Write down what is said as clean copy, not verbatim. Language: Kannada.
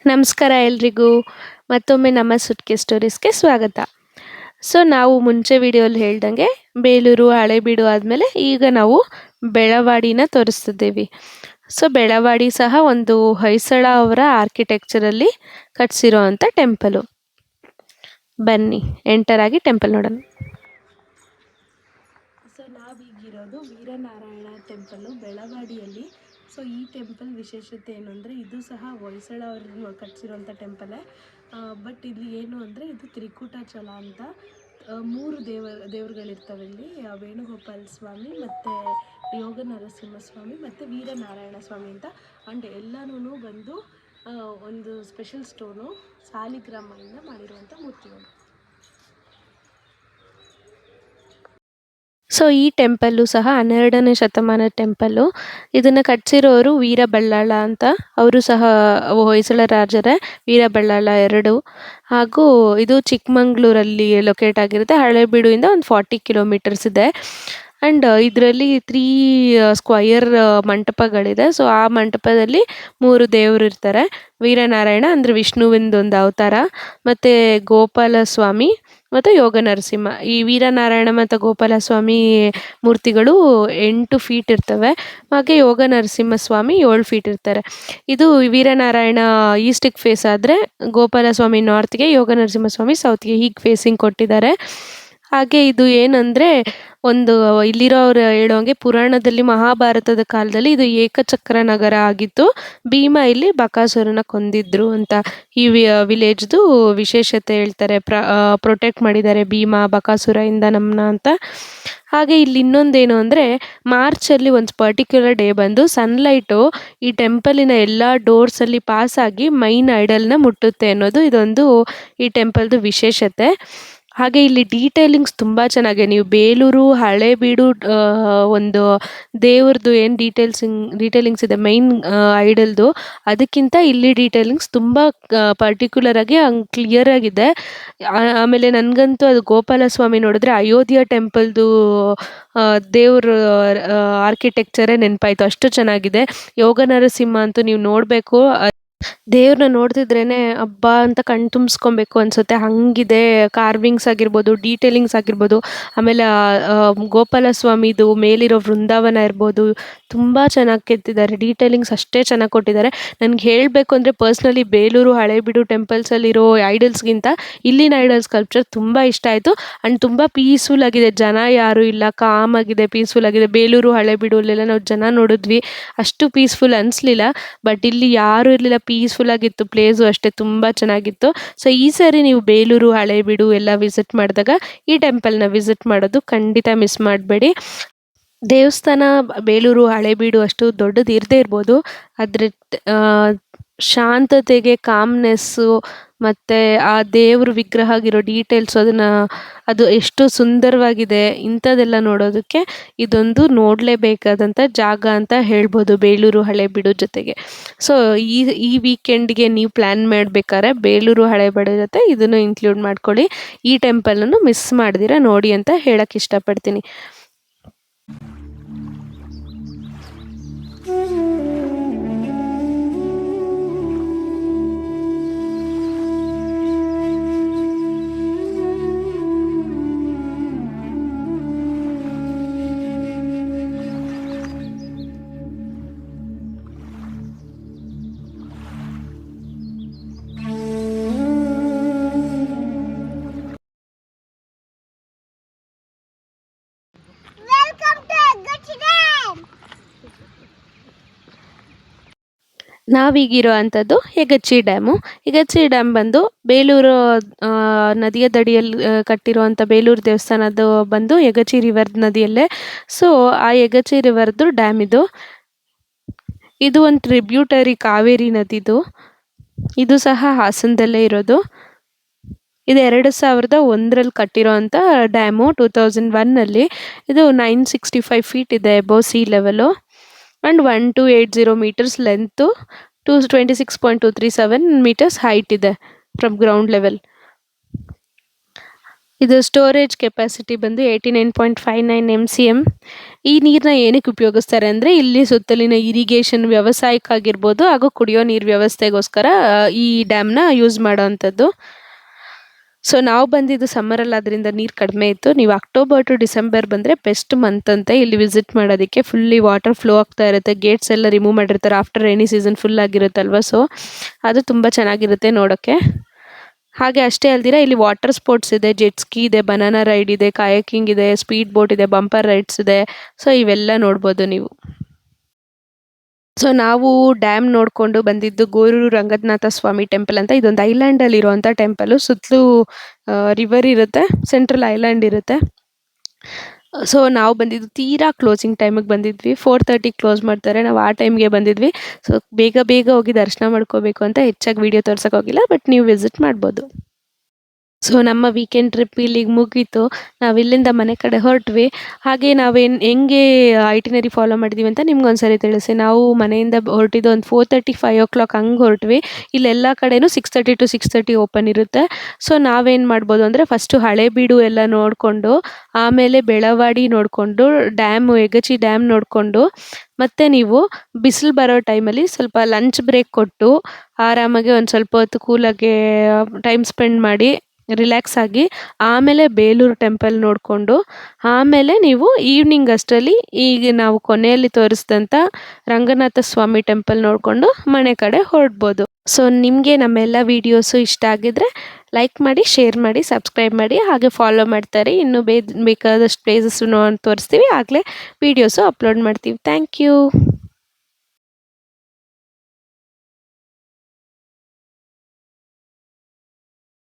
ನಮಸ್ಕಾರ ಎಲ್ರಿಗೂ. ಮತ್ತೊಮ್ಮೆ ನಮ್ಮ ಸುಟ್ಕೆ ಸ್ಟೋರೀಸ್‌ಗೆ ಸ್ವಾಗತ. ನಾವು ಮುಂಚೆ ವಿಡಿಯೋಲಿ ಹೇಳ್ದಂಗೆ ಬೇಲೂರು, ಹಳೇಬೀಡು ಆದಮೇಲೆ ಈಗ ನಾವು ಬೆಳವಾಡಿನ ತೋರಿಸ್ತಿದ್ದೀವಿ. ಬೆಳವಾಡಿ ಸಹ ಒಂದು ಹೊಯ್ಸಳ ಅವರ ಆರ್ಕಿಟೆಕ್ಚರಲ್ಲಿ ಕಟ್ಸಿರೋ ಅಂಥ ಟೆಂಪಲು. ಬನ್ನಿ ಎಂಟರ್ ಆಗಿ ಟೆಂಪಲ್ ನೋಡೋಣ. ನಾವೀಗಿರೋದು ವೀರನಾರಾಯಣ ಟೆಂಪಲ್ಲು ಬೆಳವಾಡಿಯಲ್ಲಿ. ಈ ಟೆಂಪಲ್ ವಿಶೇಷತೆ ಏನು ಅಂದರೆ ಇದು ಸಹ ಹೊಯ್ಸಳ ಅವರು ಕಟ್ಸಿರೋಂಥ ಟೆಂಪಲೇ. ಬಟ್ ಇಲ್ಲಿ ಏನು ಅಂದರೆ ಇದು ತ್ರಿಕೂಟಾಚಲ ಅಂತ ಮೂರು ದೇವರುಗಳಿರ್ತವೆ ಇಲ್ಲಿ. ವೇಣುಗೋಪಾಲ ಸ್ವಾಮಿ ಮತ್ತು ಯೋಗ ನರಸಿಂಹಸ್ವಾಮಿ ಮತ್ತು ವೀರನಾರಾಯಣ ಸ್ವಾಮಿ ಅಂತ. ಆ್ಯಂಡ್ ಎಲ್ಲನೂ ಬಂದು ಒಂದು ಸ್ಪೆಷಲ್ ಸ್ಟೋನು ಸಾಲಿಗ್ರಾಮದಿಂದ ಮಾಡಿರುವಂಥ ಮೂರ್ತಿಗಳು. ಈ ಟೆಂಪಲ್ಲು ಸಹ 12ನೇ ಶತಮಾನದ ಟೆಂಪಲ್ಲು. ಇದನ್ನು ಕಟ್ಸಿರೋರು ವೀರಬಳ್ಳಾಳ ಅಂತ. ಅವರು ಸಹ ಹೊಯ್ಸಳ ರಾಜರೇ, ವೀರಬಳ್ಳಾಳ 2. ಹಾಗೂ ಇದು ಚಿಕ್ಕಮಂಗ್ಳೂರಲ್ಲಿ ಲೊಕೇಟ್ ಆಗಿರುತ್ತೆ. ಹಳೇಬೀಡಿಂದ ಒಂದು 40 ಕಿಲೋಮೀಟರ್ಸ್ ಇದೆ. ಆ್ಯಂಡ್ ಇದರಲ್ಲಿ 3 ಸ್ಕ್ವಯರ್ ಮಂಟಪಗಳಿದೆ. ಆ ಮಂಟಪದಲ್ಲಿ 3 ದೇವರು ಇರ್ತಾರೆ. ವೀರನಾರಾಯಣ ಅಂದರೆ ವಿಷ್ಣುವಿಂದೊಂದು ಅವತಾರ, ಮತ್ತು ಗೋಪಾಲಸ್ವಾಮಿ ಮತ್ತು ಯೋಗ ನರಸಿಂಹ. ಈ ವೀರನಾರಾಯಣ ಮತ್ತು ಗೋಪಾಲಸ್ವಾಮಿ ಮೂರ್ತಿಗಳು 8 ಫೀಟ್ ಇರ್ತವೆ. ಹಾಗೆ ಯೋಗ ನರಸಿಂಹಸ್ವಾಮಿ 7 ಫೀಟ್ ಇರ್ತಾರೆ. ಇದು ವೀರನಾರಾಯಣ ಈಸ್ಟಿಗೆ ಫೇಸ್ ಆದರೆ, ಗೋಪಾಲಸ್ವಾಮಿ ನಾರ್ತ್ಗೆ, ಯೋಗ ನರಸಿಂಹಸ್ವಾಮಿ ಸೌತ್ಗೆ ಹೀಗೆ ಫೇಸಿಂಗ್ ಕೊಟ್ಟಿದ್ದಾರೆ. ಹಾಗೆ ಇದು ಏನಂದರೆ ಒಂದು ಇಲ್ಲಿರೋರು ಹೇಳೋಂಗೆ ಪುರಾಣದಲ್ಲಿ ಮಹಾಭಾರತದ ಕಾಲದಲ್ಲಿ ಇದು ಏಕಚಕ್ರ ನಗರ ಆಗಿತ್ತು. ಭೀಮ ಇಲ್ಲಿ ಬಕಾಸುರನ ಕೊಂದಿದ್ರು ಅಂತ ಈ ವಿಲೇಜ್ದು ವಿಶೇಷತೆ ಹೇಳ್ತಾರೆ. ಪ್ರೊಟೆಕ್ಟ್ ಮಾಡಿದ್ದಾರೆ ಭೀಮ ಬಕಾಸುರದಿಂದ ನಮ್ಮನ್ನ ಅಂತ. ಹಾಗೆ ಇಲ್ಲಿ ಇನ್ನೊಂದೇನು ಅಂದರೆ ಮಾರ್ಚಲ್ಲಿ ಒಂದು ಪರ್ಟಿಕ್ಯುಲರ್ ಡೇ ಬಂದು ಸನ್ಲೈಟು ಈ ಟೆಂಪಲಿನ ಎಲ್ಲ ಡೋರ್ಸಲ್ಲಿ ಪಾಸಾಗಿ ಮೈನ್ ಐಡಲ್ನ ಮುಟ್ಟುತ್ತೆ ಅನ್ನೋದು ಇದೊಂದು ಈ ಟೆಂಪಲ್ದು ವಿಶೇಷತೆ. ಹಾಗೆ ಇಲ್ಲಿ ಡೀಟೇಲಿಂಗ್ಸ್ ತುಂಬ ಚೆನ್ನಾಗಿದೆ. ನೀವು ಬೇಲೂರು, ಹಳೇಬೀಡು ಒಂದು ದೇವ್ರದ್ದು ಏನು ಡೀಟೇಲಿಂಗ್ಸ್ ಇದೆ ಮೈನ್ ಐಡಲ್ದು, ಅದಕ್ಕಿಂತ ಇಲ್ಲಿ ಡೀಟೇಲಿಂಗ್ಸ್ ತುಂಬ ಪರ್ಟಿಕ್ಯುಲರಾಗಿ ಹಂಗೆ ಕ್ಲಿಯರಾಗಿದೆ. ಆಮೇಲೆ ನನಗಂತೂ ಅದು ಗೋಪಾಲಸ್ವಾಮಿ ನೋಡಿದ್ರೆ ಅಯೋಧ್ಯ ಟೆಂಪಲ್ದು ದೇವ್ರ ಆರ್ಕಿಟೆಕ್ಚರೇ ನೆನಪಾಯಿತು, ಅಷ್ಟು ಚೆನ್ನಾಗಿದೆ. ಯೋಗ ನರಸಿಂಹ ಅಂತೂ ನೀವು ನೋಡಬೇಕು. ದೇವ್ರನ್ನ ನೋಡ್ತಿದ್ರೇ ಅಬ್ಬಾ ಅಂತ ಕಣ್ಣು ತುಂಬಿಸ್ಕೊಬೇಕು ಅನಿಸುತ್ತೆ, ಹಾಗಿದೆ ಕಾರ್ವಿಂಗ್ಸ್ ಆಗಿರ್ಬೋದು, ಡೀಟೇಲಿಂಗ್ಸ್ ಆಗಿರ್ಬೋದು. ಆಮೇಲೆ ಗೋಪಾಲಸ್ವಾಮಿದು ಮೇಲಿರೋ ವೃಂದಾವನ ಇರ್ಬೋದು, ತುಂಬ ಚೆನ್ನಾಗಿ ಕೆತ್ತಿದ್ದಾರೆ. ಡೀಟೇಲಿಂಗ್ಸ್ ಅಷ್ಟೇ ಚೆನ್ನಾಗಿ ಕೊಟ್ಟಿದ್ದಾರೆ. ನನಗೆ ಹೇಳಬೇಕು ಅಂದರೆ ಪರ್ಸ್ನಲಿ ಬೇಲೂರು, ಹಳೇಬೀಡು ಟೆಂಪಲ್ಸಲ್ಲಿರೋ ಐಡಲ್ಸ್ಗಿಂತ ಇಲ್ಲಿನ ಐಡಲ್ ಸ್ಕಲ್ಪ್ಚರ್ ತುಂಬ ಇಷ್ಟ ಆಯಿತು. ಆ್ಯಂಡ್ ತುಂಬ ಪೀಸ್ಫುಲ್ ಆಗಿದೆ, ಜನ ಯಾರೂ ಇಲ್ಲ, ಕಾಮ್ ಆಗಿದೆ, ಪೀಸ್ಫುಲ್ ಆಗಿದೆ. ಬೇಲೂರು, ಹಳೇಬೀಡು ಅಲ್ಲೆಲ್ಲ ನಾವು ಜನ ನೋಡಿದ್ವಿ, ಅಷ್ಟು ಪೀಸ್ಫುಲ್ ಅನಿಸ್ಲಿಲ್ಲ. ಬಟ್ ಇಲ್ಲಿ ಯಾರೂ ಇರಲಿಲ್ಲ, ಪೀಸ್ಫುಲ್ ಆಗಿತ್ತು. ಪ್ಲೇಸು ಅಷ್ಟೇ ತುಂಬ ಚೆನ್ನಾಗಿತ್ತು. ಈ ಸಾರಿ ನೀವು ಬೇಲೂರು, ಹಳೇಬೀಡು ಎಲ್ಲ ವಿಸಿಟ್ ಮಾಡಿದಾಗ ಈ ಟೆಂಪಲ್ನ ವಿಸಿಟ್ ಮಾಡೋದು ಖಂಡಿತ ಮಿಸ್ ಮಾಡಬೇಡಿ. ದೇವಸ್ಥಾನ ಬೇಲೂರು, ಹಳೇಬೀಡು ಅಷ್ಟು ದೊಡ್ಡದು ಇರದೇ ಇರ್ಬೋದು, ಆದರೆ ಶಾಂತತೆಗೆ, ಕಾಮ್ನೆಸ್ಸು ಮತ್ತು ಆ ದೇವ್ರ ವಿಗ್ರಹ ಆಗಿರೋ ಡೀಟೇಲ್ಸು ಅದು ಎಷ್ಟು ಸುಂದರವಾಗಿದೆ. ಇಂಥದ್ದೆಲ್ಲ ನೋಡೋದಕ್ಕೆ ಇದೊಂದು ನೋಡಲೇಬೇಕಾದಂಥ ಜಾಗ ಅಂತ ಹೇಳ್ಬೋದು ಬೇಲೂರು, ಹಳೇಬೀಡು ಜೊತೆಗೆ. ಈ ವೀಕೆಂಡ್ಗೆ ನೀವು ಪ್ಲ್ಯಾನ್ ಮಾಡಬೇಕಾದ್ರೆ ಬೇಲೂರು, ಹಳೇಬೀಡು ಜೊತೆ ಇದನ್ನು ಇನ್ಕ್ಲೂಡ್ ಮಾಡ್ಕೊಳ್ಳಿ. ಈ ಟೆಂಪಲನ್ನು ಮಿಸ್ ಮಾಡ್ದಿರ ನೋಡಿ ಅಂತ ಹೇಳಕ್ಕೆ ಇಷ್ಟಪಡ್ತೀನಿ. ನಾವೀಗಿರೋ ಅಂಥದ್ದು ಯಗಚಿ ಡ್ಯಾಮು. ಯಗಚಿ ಡ್ಯಾಮ್ ಬಂದು ಬೇಲೂರು ನದಿಯ ದಡಿಯಲ್ಲಿ ಕಟ್ಟಿರುವಂಥ ಬೇಲೂರು ದೇವಸ್ಥಾನದ್ದು ಬಂದು ಯಗಚಿ ರಿವರ್ ನದಿಯಲ್ಲೇ. ಆ ಯಗಚಿ ರಿವರ್ದು ಡ್ಯಾಮ್ ಇದು. ಇದು ಒಂದು ಟ್ರಿಬ್ಯೂಟರಿ ಕಾವೇರಿ ನದಿದು. ಇದು ಸಹ ಹಾಸನದಲ್ಲೇ ಇರೋದು. ಇದು 2001ರಲ್ಲಿ ಕಟ್ಟಿರೋ ಅಂಥ ಡ್ಯಾಮು, 2001ನಲ್ಲಿ. ಇದು 965 ಫೀಟ್ ಇದೆ above sea level. And 1280 metres length, 226.237 metres height ಇದೆ ಫ್ರಮ್ ಗ್ರೌಂಡ್ ಲೆವೆಲ್. ಇದು ಸ್ಟೋರೇಜ್ ಕೆಪಾಸಿಟಿ ಬಂದು 89.59 MCM. ಈ ನೀರನ್ನ ಏನಕ್ಕೆ ಉಪಯೋಗಿಸ್ತಾರೆ ಅಂದರೆ ಇಲ್ಲಿ ಸುತ್ತಲಿನ ಇರಿಗೇಷನ್ ವ್ಯವಸಾಯಕ್ಕಾಗಿರ್ಬೋದು ಹಾಗೂ ಕುಡಿಯೋ ನೀರು ವ್ಯವಸ್ಥೆಗೋಸ್ಕರ ಈ ಡ್ಯಾಮ್ನ ಯೂಸ್ ಮಾಡೋವಂಥದ್ದು. ಸೊ ನಾವು ಬಂದಿದ್ದು ಸಮ್ಮರಲ್ಲಿ ಅದರಿಂದ ನೀರು ಕಡಿಮೆ ಇತ್ತು. ನೀವು ಅಕ್ಟೋಬರ್ ಟು ಡಿಸೆಂಬರ್ ಬಂದರೆ ಬೆಸ್ಟ್ ಮಂತ್ ಅಂತೆ ಇಲ್ಲಿ ವಿಸಿಟ್ ಮಾಡೋದಕ್ಕೆ. ಫುಲ್ಲಿ ವಾಟರ್ ಫ್ಲೋ ಆಗ್ತಾ ಇರುತ್ತೆ, ಗೇಟ್ಸ್ ಎಲ್ಲ ರಿಮೂವ್ ಮಾಡಿರ್ತಾರೆ ಆಫ್ಟರ್ ರೈನಿ ಸೀಸನ್ ಫುಲ್ ಆಗಿರುತ್ತಲ್ವ. ಸೊ ಅದು ತುಂಬ ಚೆನ್ನಾಗಿರುತ್ತೆ ನೋಡೋಕ್ಕೆ. ಹಾಗೆ ಅಷ್ಟೇ ಅಲ್ದಿರ ಇಲ್ಲಿ ವಾಟರ್ ಸ್ಪೋರ್ಟ್ಸ್ ಇದೆ, ಜೆಟ್ ಸ್ಕೀ ಇದೆ, ಬನಾನಾ ರೈಡ್ ಇದೆ, ಕಾಯಕಿಂಗ್ ಇದೆ, ಸ್ಪೀಡ್ ಬೋಟ್ ಇದೆ, ಬಂಪರ್ ರೈಡ್ಸ್ ಇದೆ. ಸೊ ಇವೆಲ್ಲ ನೋಡ್ಬೋದು ನೀವು. ಸೊ ನಾವು ಡ್ಯಾಮ್ ನೋಡಿಕೊಂಡು ಬಂದಿದ್ದು ಗೋರೂರು ರಂಗನಾಥ ಸ್ವಾಮಿ ಟೆಂಪಲ್ ಅಂತ. ಇದೊಂದು ಐಲ್ಯಾಂಡಲ್ಲಿ ಇರುವಂಥ ಟೆಂಪಲು. ಸುತ್ತಲೂ ರಿವರ್ ಇರುತ್ತೆ, ಸೆಂಟ್ರಲ್ ಐಲ್ಯಾಂಡ್ ಇರುತ್ತೆ. ಸೊ ನಾವು ಬಂದಿದ್ದು ತೀರಾ ಕ್ಲೋಸಿಂಗ್ ಟೈಮಿಗೆ ಬಂದಿದ್ವಿ. 4:30 ಕ್ಲೋಸ್ ಮಾಡ್ತಾರೆ, ನಾವು ಆ ಟೈಮ್ಗೆ ಬಂದಿದ್ವಿ. ಸೊ ಬೇಗ ಬೇಗ ಹೋಗಿ ದರ್ಶನ ಮಾಡ್ಕೋಬೇಕು ಅಂತ ಹೆಚ್ಚಾಗಿ ವೀಡಿಯೋ ತೋರ್ಸೋಕೆ ಹೋಗಿಲ್ಲ, ಬಟ್ ನೀವು ವಿಸಿಟ್ ಮಾಡ್ಬೋದು. ಸೊ ನಮ್ಮ ವೀಕೆಂಡ್ ಟ್ರಿಪ್ ಇಲ್ಲಿಗೆ ಮುಗೀತು. ನಾವಿಲ್ಲಿಂದ ಮನೆ ಕಡೆ ಹೊರಟ್ವಿ. ಹಾಗೆ ನಾವೇನು ಹೆಂಗೆ ಐಟಿನರಿ ಫಾಲೋ ಮಾಡಿದ್ದೀವಿ ಅಂತ ನಿಮ್ಗೊಂದ್ಸರಿ ತಿಳಿಸಿ. ನಾವು ಮನೆಯಿಂದ ಹೊರಟಿದ್ದು ಒಂದು 4:30 5 ಹಂಗೆ ಹೊರಟ್ವಿ. ಇಲ್ಲೆಲ್ಲ ಕಡೆನೂ 6:30 to 6:30 ಓಪನ್ ಇರುತ್ತೆ. ಸೊ ನಾವೇನು ಮಾಡ್ಬೋದು ಅಂದರೆ ಫಸ್ಟು ಹಳೇಬೀಡು ಎಲ್ಲ ನೋಡಿಕೊಂಡು, ಆಮೇಲೆ ಬೆಳವಾಡಿ ನೋಡಿಕೊಂಡು, ಯಗಚಿ ಡ್ಯಾಮ್ ನೋಡಿಕೊಂಡು, ಮತ್ತು ನೀವು ಬಿಸಿಲು ಬರೋ ಟೈಮಲ್ಲಿ ಸ್ವಲ್ಪ ಲಂಚ್ ಬ್ರೇಕ್ ಕೊಟ್ಟು ಆರಾಮಾಗಿ ಒಂದು ಸ್ವಲ್ಪ ಹೊತ್ತು ಕೂಲಾಗಿ ಟೈಮ್ ಸ್ಪೆಂಡ್ ಮಾಡಿ ರಿಲ್ಯಾಕ್ಸ್ ಆಗಿ ಆಮೇಲೆ ಬೇಲೂರು ಟೆಂಪಲ್ ನೋಡಿಕೊಂಡು, ಆಮೇಲೆ ನೀವು ಈವ್ನಿಂಗ್ ಅಷ್ಟರಲ್ಲಿ ಈಗ ನಾವು ಕೊನೆಯಲ್ಲಿ ತೋರಿಸಿದಂಥ ರಂಗನಾಥ ಸ್ವಾಮಿ ಟೆಂಪಲ್ ನೋಡಿಕೊಂಡು ಮನೆ ಕಡೆ ಹೊರಡ್ಬೋದು. ಸೊ ನಿಮಗೆ ನಮ್ಮೆಲ್ಲ ವೀಡಿಯೋಸು ಇಷ್ಟ ಆಗಿದ್ರೆ ಲೈಕ್ ಮಾಡಿ, ಶೇರ್ ಮಾಡಿ, ಸಬ್ಸ್ಕ್ರೈಬ್ ಮಾಡಿ, ಹಾಗೆ ಫಾಲೋ ಮಾಡ್ತಾರೆ. ಇನ್ನೂ ಬೇಕಾದಷ್ಟು ಪ್ಲೇಸಸ್ಸು ತೋರಿಸ್ತೀವಿ, ಆಗಲೇ ವೀಡಿಯೋಸು ಅಪ್ಲೋಡ್ ಮಾಡ್ತೀವಿ. Thank you.